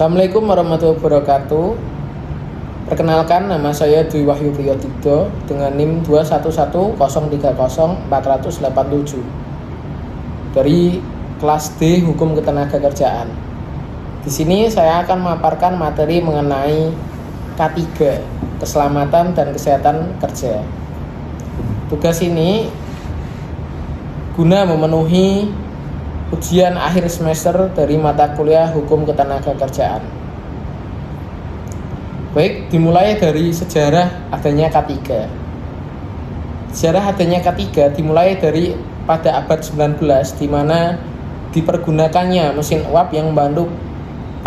Assalamualaikum warahmatullahi wabarakatuh. Perkenalkan, nama saya Dwi Wahyu Priyotito dengan NIM 211030-487 dari kelas D Hukum Ketenagakerjaan. Di sini saya akan memaparkan materi mengenai K3, Keselamatan dan Kesehatan Kerja. Tugas ini guna memenuhi ujian akhir semester dari mata kuliah Hukum Ketenagakerjaan. Baik, dimulai dari sejarah adanya K3. Sejarah adanya K3 dimulai dari pada abad 19, di mana dipergunakannya mesin uap yang membantu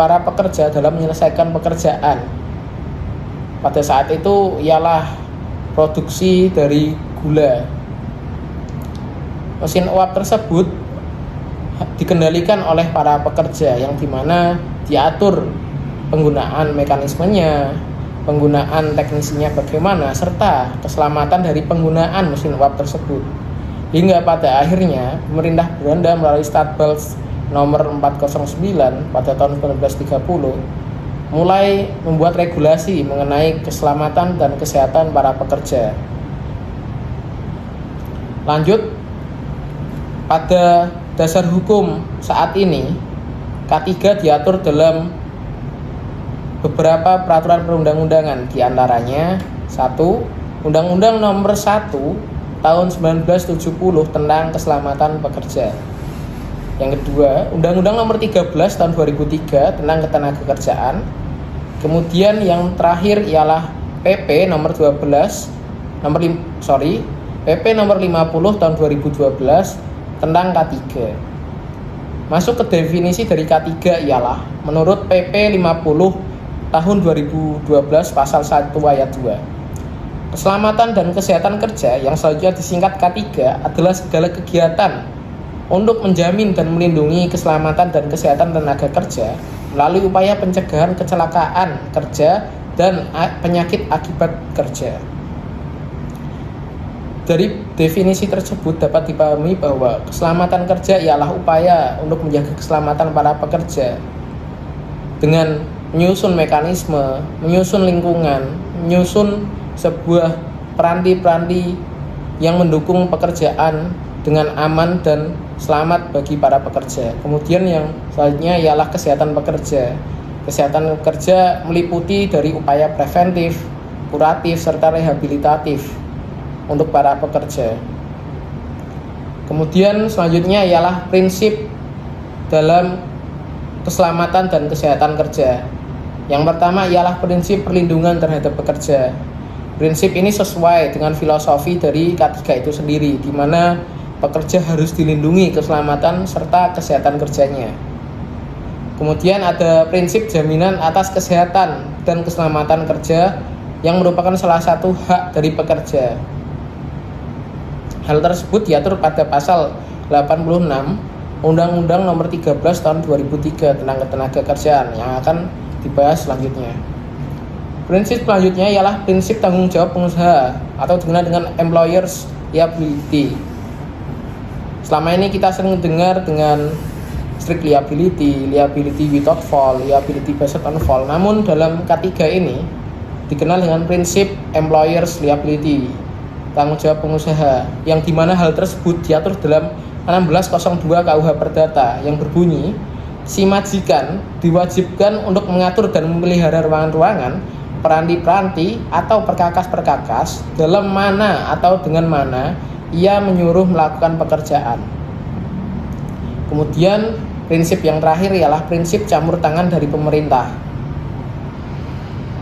para pekerja dalam menyelesaikan pekerjaan. Pada saat itu ialah produksi dari gula. Mesin uap tersebut dikendalikan oleh para pekerja, yang dimana diatur penggunaan mekanismenya, penggunaan teknisinya bagaimana, serta keselamatan dari penggunaan mesin uap tersebut. Hingga pada akhirnya pemerintah Belanda melalui Stadbals nomor 409 pada tahun 1930 mulai membuat regulasi mengenai keselamatan dan kesehatan para pekerja. Lanjut, pada dasar hukum saat ini, K3 diatur dalam beberapa peraturan perundang-undangan, diantaranya 1. Undang-Undang Nomor 1 Tahun 1970 tentang Keselamatan Pekerja. Yang kedua, Undang-Undang Nomor 13 Tahun 2003 tentang Ketenagakerjaan. Kemudian yang terakhir ialah PP Nomor 12 PP Nomor 50 Tahun 2012 tentang K3. Masuk ke definisi dari K3 ialah menurut PP 50 tahun 2012 pasal 1 ayat 2. Keselamatan dan kesehatan kerja yang selanjutnya disingkat K3 adalah segala kegiatan untuk menjamin dan melindungi keselamatan dan kesehatan tenaga kerja melalui upaya pencegahan kecelakaan kerja dan penyakit akibat kerja. Dari definisi tersebut dapat dipahami bahwa keselamatan kerja ialah upaya untuk menjaga keselamatan para pekerja dengan menyusun mekanisme, menyusun lingkungan, menyusun sebuah peranti-peranti yang mendukung pekerjaan dengan aman dan selamat bagi para pekerja. Kemudian yang selanjutnya ialah kesehatan pekerja. Kesehatan pekerja meliputi dari upaya preventif, kuratif, serta rehabilitatif untuk para pekerja. Kemudian selanjutnya ialah prinsip dalam keselamatan dan kesehatan kerja. Yang pertama ialah prinsip perlindungan terhadap pekerja. Prinsip ini sesuai dengan filosofi dari K3 itu sendiri, di mana pekerja harus dilindungi keselamatan serta kesehatan kerjanya. Kemudian ada prinsip jaminan atas kesehatan dan keselamatan kerja yang merupakan salah satu hak dari pekerja. Hal tersebut diatur pada pasal 86 Undang-Undang Nomor 13 Tahun 2003 tentang Ketenagakerjaan yang akan dibahas selanjutnya. Prinsip selanjutnya ialah prinsip tanggung jawab pengusaha atau dikenal dengan employers liability. Selama ini kita sering dengar dengan strict liability, liability without fault, liability based on fault. Namun dalam K3 ini dikenal dengan prinsip employers liability, tanggung jawab pengusaha, yang dimana hal tersebut diatur dalam 1602 KUH Perdata yang berbunyi, si majikan diwajibkan untuk mengatur dan memelihara ruangan-ruangan, peranti-peranti atau perkakas-perkakas dalam mana atau dengan mana ia menyuruh melakukan pekerjaan. Kemudian prinsip yang terakhir ialah prinsip campur tangan dari pemerintah.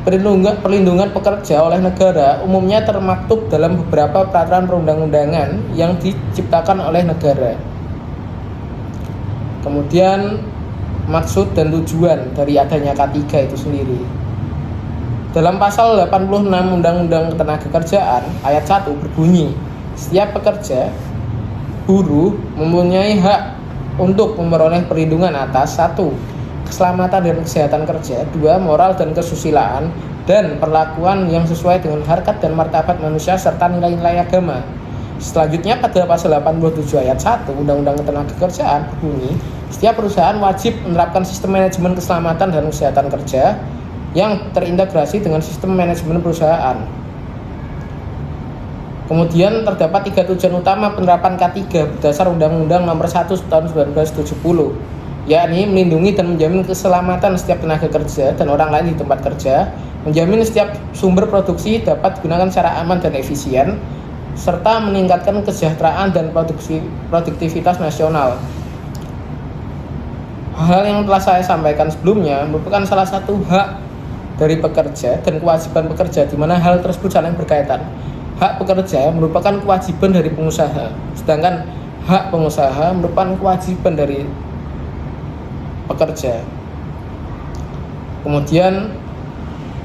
Perlindungan pekerja oleh negara umumnya termaktub dalam beberapa peraturan perundang-undangan yang diciptakan oleh negara. Kemudian maksud dan tujuan dari adanya K3 itu sendiri. Dalam pasal 86 Undang-Undang Ketenagakerjaan ayat 1 berbunyi, setiap pekerja, buruh mempunyai hak untuk memperoleh perlindungan atas 1. Keselamatan dan kesehatan kerja, 2. Moral dan kesusilaan dan perlakuan yang sesuai dengan harkat dan martabat manusia serta nilai-nilai agama. Selanjutnya pada pasal 87 ayat 1 Undang-Undang Ketenagakerjaan berbunyi, Setiap perusahaan wajib menerapkan sistem manajemen keselamatan dan kesehatan kerja yang terintegrasi dengan sistem manajemen perusahaan. Kemudian terdapat 3 tujuan utama penerapan K3 berdasar Undang-Undang Nomor 1 Tahun 1970, yakni melindungi dan menjamin keselamatan setiap tenaga kerja dan orang lain di tempat kerja, menjamin setiap sumber produksi dapat digunakan secara aman dan efisien, serta meningkatkan kesejahteraan dan produktivitas nasional. Hal yang telah saya sampaikan sebelumnya merupakan salah satu hak dari pekerja dan kewajiban pekerja, di mana hal tersebut saling berkaitan. Hak pekerja merupakan kewajiban dari pengusaha, sedangkan hak pengusaha merupakan kewajiban dari pekerja. Kemudian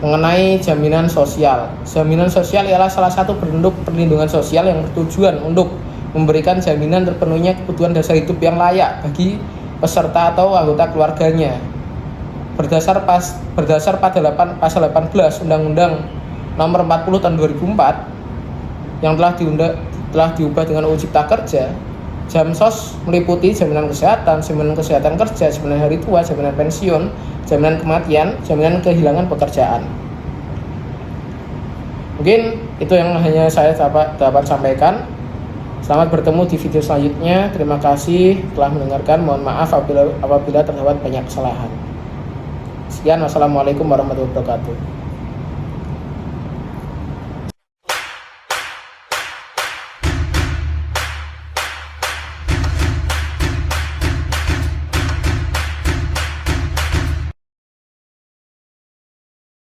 mengenai jaminan sosial. Jaminan sosial ialah salah satu bentuk perlindungan sosial yang bertujuan untuk memberikan jaminan terpenuhnya kebutuhan dasar hidup yang layak bagi peserta atau anggota keluarganya. Berdasar pada pasal 18 Undang-Undang Nomor 40 Tahun 2004 yang telah diubah dengan UU Cipta Kerja, Jamsos meliputi jaminan kesehatan kerja, jaminan hari tua, jaminan pensiun, jaminan kematian, jaminan kehilangan pekerjaan. Mungkin itu yang hanya saya dapat sampaikan. Selamat bertemu di video selanjutnya. Terima kasih telah mendengarkan. Mohon maaf apabila terdapat banyak kesalahan. Sekian, wassalamualaikum warahmatullahi wabarakatuh.